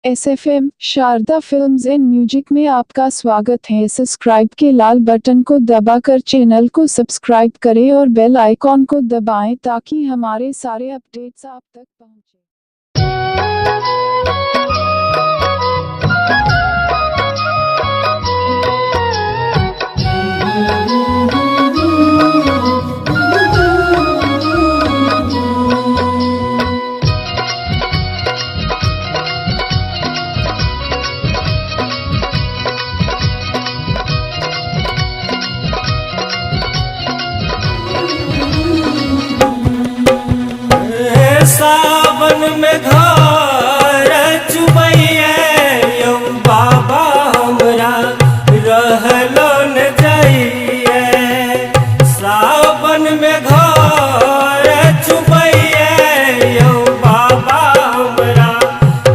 SFM Sharda films and music में आपका स्वागत है। सब्सक्राइब के लाल बटन को दबाकर चैनल को सब्सक्राइब करें और बेल आइकॉन को दबाएं ताकि हमारे सारे अपडेट्स आप तक पहुंचे। सावन में घर चुबैये यौ बाबा हमरा रहलो न जाइए। सावन में घर चुबैये यौ बाबा हमरा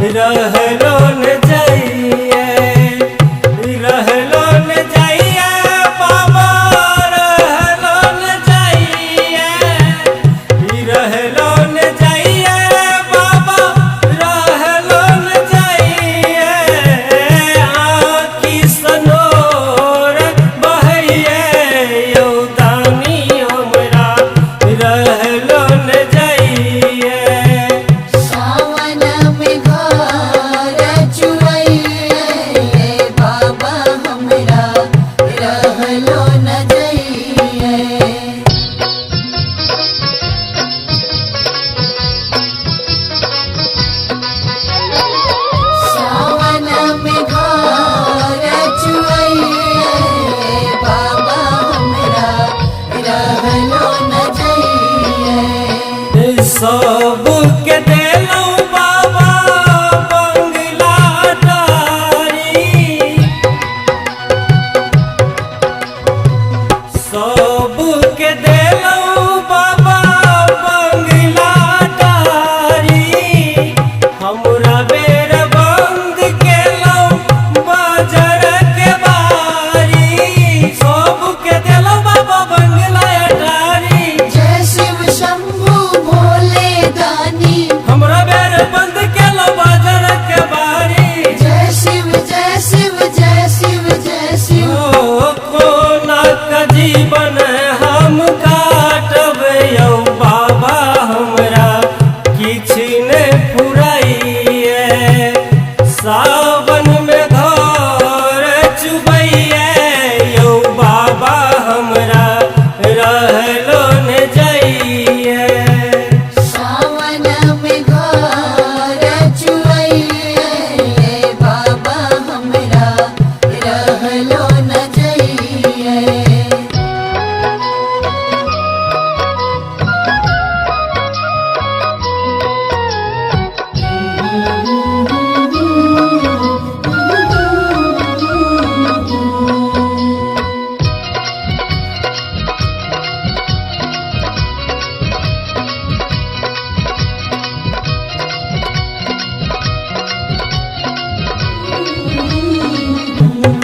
रहलो न जाइए। रहलो न जाइए बाबा रहलो न जाइए। रहलो सबके देलौ बाबा बंगला डारी। सबके देलौ बाबा बंगला डारी। हमरा बेर बंद केलौ बाजार के बारी। सबके देलौ बाबा बंगला डारी। जय शिव शंभू हमरा बेर बंद केलो बाजार के बारी। जय शिव जय शिव जय शिव जय शिव। कोना का जीवन हम काटब यौ बाबा हमरा किछ ने फुराइए। सावन में घर चुबैये यौ बाबा हमरा रहलो न जाइए।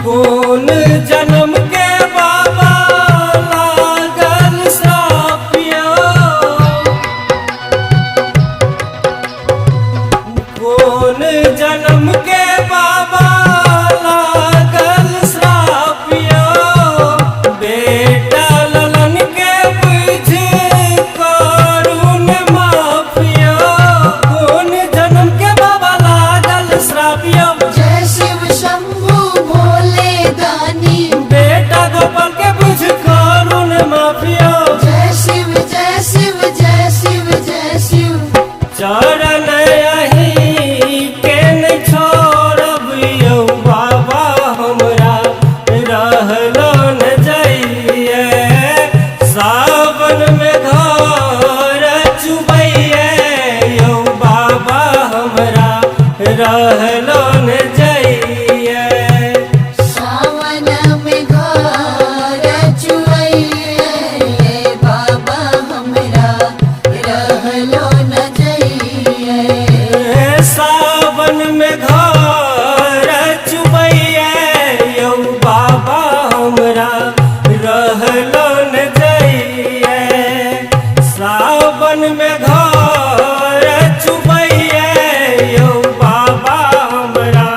कौन जन्म के बाबा लागल श्रापियो। कौन जन्म के बाबा लागल श्रापियो। बेटा ललन के बुझ करुण माफियो। कौन जन्म के बाबा लागल श्रापियो। जय शिव शंभू बेटा गोपाल के बुझ करुण माफियो। जय शिव जय शिव जय शिव जय शिव। चरण अहीं के नहीं छोड़ब यौ बाबा हमरा रहलो न जाइए। सावन में घर चुबैये यौ बाबा हमरा रहलो न जाइए। सावन में घर चुबैये बाबा हमरा रहलो न जाइए। सावन में घर चुबैये यौ बाबा हमरा रहलो न जाइए। सावन में घर चुबैये यौ बाबा राम राम